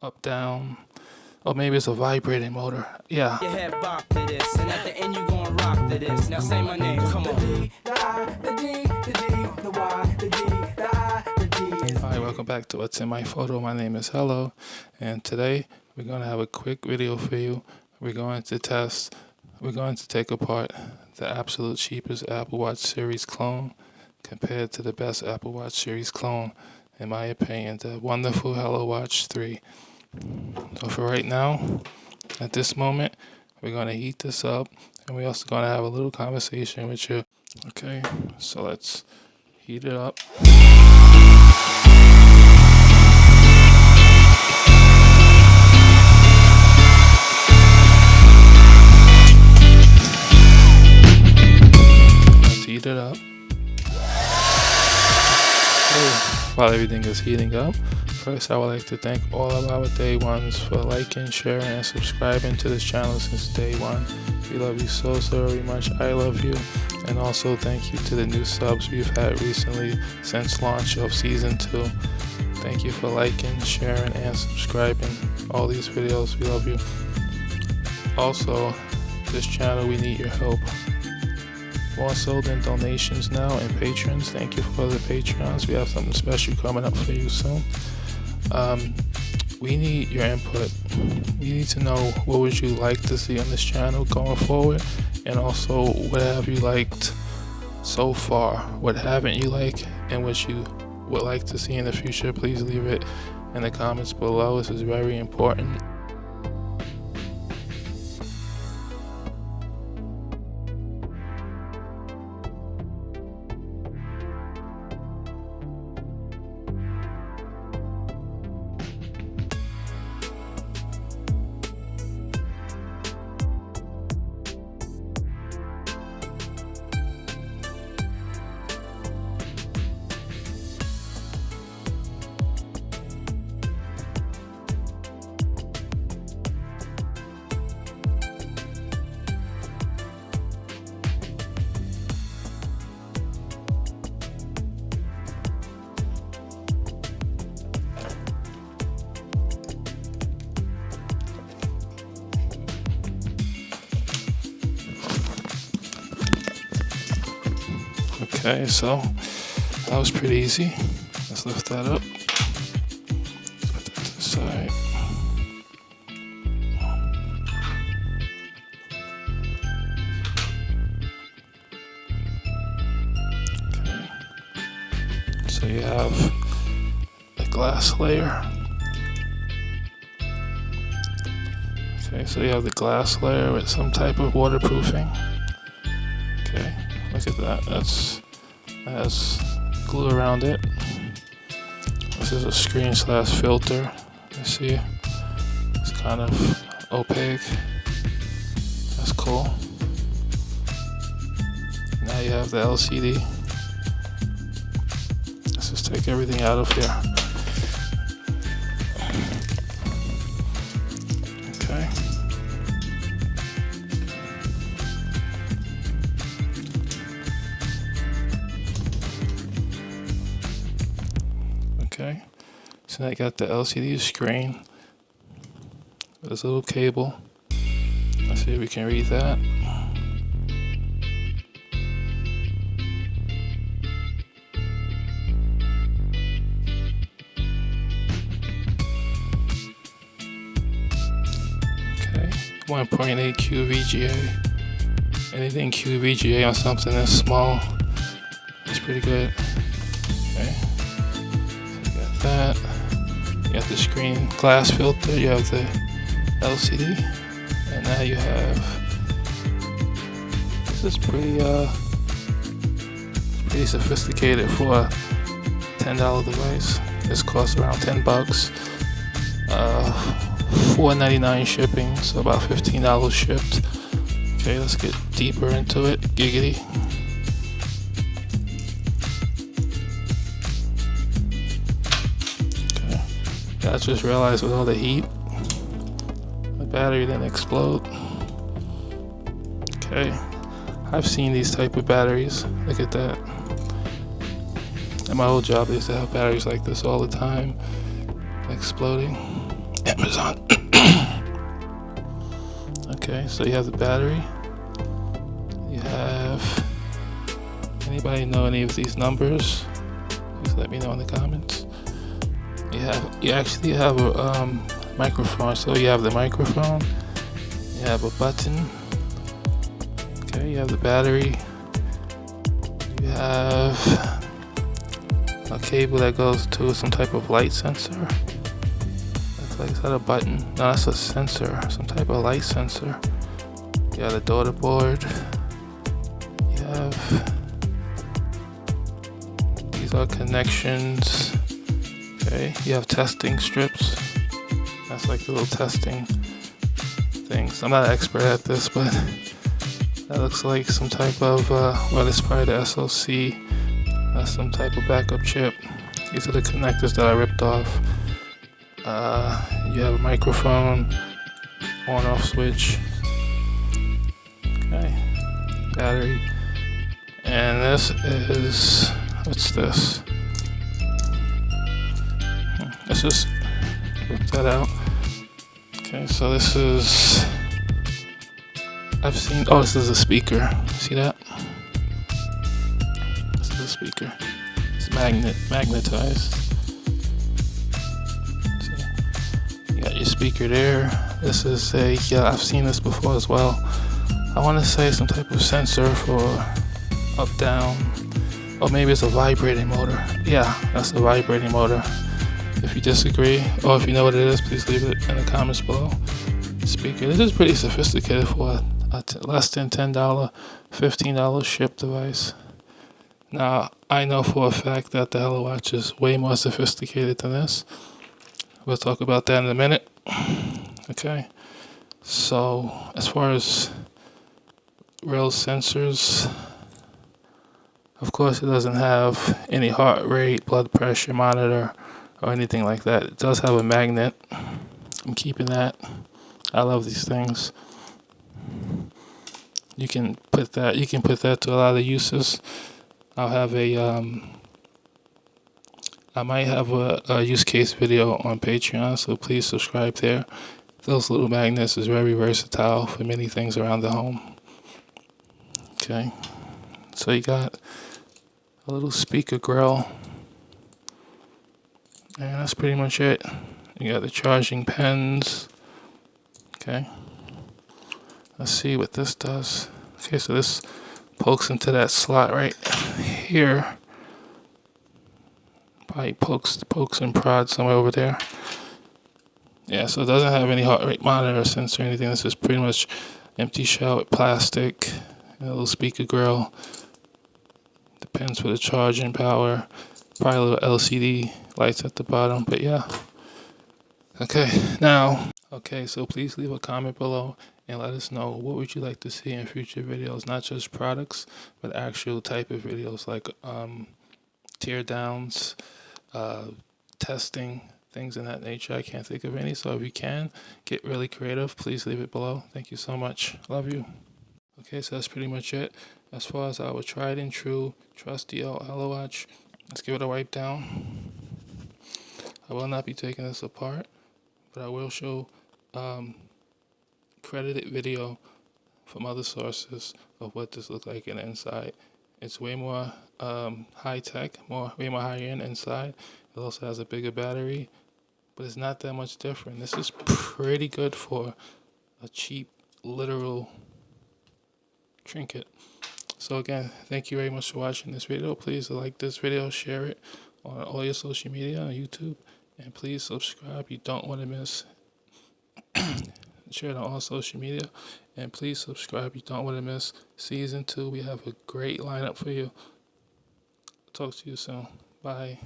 up, down. Or maybe it's a vibrating motor. Yeah. Your head bop to this, and at the end you gon' rock to this. Now say my name, come on. Hi, welcome back to What's in My Photo. My name is Hello, and today we're going to have a quick video for you. We're going to take apart the absolute cheapest Apple Watch series clone compared to the best Apple Watch series clone, in my opinion, the wonderful Hello Watch 3. So for right now, at this moment, we're going to heat this up, and we're also going to have a little conversation with you. Okay, so let's heat it up. Let's heat it up. While everything is heating up, first I would like to thank all of our day ones for liking, sharing, and subscribing to this channel since day one. We love you so very much. I love you. And also thank you to the new subs we've had recently since launch of season 2. Thank you for liking, sharing, and subscribing all these videos. We love you. Also, this channel, we need your help. More so than donations now and patrons. Thank you for the Patreons. We have something special coming up for you soon. We need your input. We need to know what would you like to see on this channel going forward, and also what have you liked so far, what haven't you liked, and what you would like to see in the future. Please leave it in the comments below. This is very important. Okay, so that was pretty easy. Let's lift that up. Let's put that to the side. Okay. So you have the glass layer. Okay, so you have the glass layer with some type of waterproofing. Okay, look at that. That has glue around it. This is a screen/filter. You see, it's kind of opaque. That's cool. Now you have the LCD. Let's just take everything out of here. Okay. Okay, so now you got the LCD screen with this little cable. Let's see if we can read that. Okay, 1.8 QVGA. Anything QVGA on something that's small is pretty good. Okay. That you have the screen glass filter, you have the LCD, and now you have, this is pretty sophisticated for a $10 device. This costs around $10, $4.99 shipping, so about $15 shipped. Okay, let's get deeper into it. Giggity. I just realized with all the heat, the battery didn't explode. Okay, I've seen these type of batteries. Look at that. At my old job, they used to have batteries like this all the time, exploding. Amazon. Okay, so you have the battery. You have, anybody know any of these numbers? Please let me know in the comments. You actually have a microphone. So you have the microphone. You have a button. Okay, you have the battery. You have a cable that goes to some type of light sensor. Looks like, is that a button? No, that's a sensor, some type of light sensor. You got a daughter board. You have, these are connections. Okay, you have testing strips. That's like the little testing things. I'm not an expert at this, but that looks like some type of, well, it's probably the SoC. That's some type of backup chip. These are the connectors that I ripped off. You have a microphone, on-off switch. Okay, battery. And this is, what's this? Let's just rip that out. Okay, so this is, I've seen, oh, this is a speaker. See that? This is a speaker. It's magnetized. See? You got your speaker there. This is a, yeah, I've seen this before as well. I want to say some type of sensor for up, down. Or maybe it's a vibrating motor. Yeah, that's a vibrating motor. If you disagree, or if you know what it is, please leave it in the comments below. Speaker. This is pretty sophisticated for a less than $10, $15 ship device. Now, I know for a fact that the APPLEWATCH is way more sophisticated than this. We'll talk about that in a minute. Okay. So, as far as real sensors, of course, it doesn't have any heart rate, blood pressure monitor, or anything like that. It does have a magnet. I'm keeping that. I love these things. You can put that to a lot of uses. I'll have I might have a use case video on Patreon, so please subscribe there. Those little magnets is very versatile for many things around the home. Okay. So you got a little speaker grill. And that's pretty much it. You got the charging pins. Okay. Let's see what this does. Okay, so this pokes into that slot right here. Probably pokes and prods somewhere over there. Yeah, so it doesn't have any heart rate monitor, sensor, or anything. This is pretty much empty shell with plastic. A little speaker grill. The pins for the charging power. Probably a little LCD lights at the bottom, but yeah. Okay, so please leave a comment below and let us know what would you like to see in future videos, not just products, but actual type of videos like teardowns, testing, things in that nature. I can't think of any, so if you can, get really creative, please leave it below. Thank you so much. Love you. Okay, so that's pretty much it. As far as our tried and true, trusty old APPLEWATCH, let's give it a wipe down. I will not be taking this apart, but I will show credited video from other sources of what this looks like in the inside. It's way more high tech, way more high end inside. It also has a bigger battery, but it's not that much different. This is pretty good for a cheap, literal trinket. So again, thank you very much for watching this video. Please like this video, share it on all your social media, on YouTube, and please subscribe. You don't want to miss. Share it on all social media, and please subscribe. You don't want to miss season 2. We have a great lineup for you. Talk to you soon. Bye.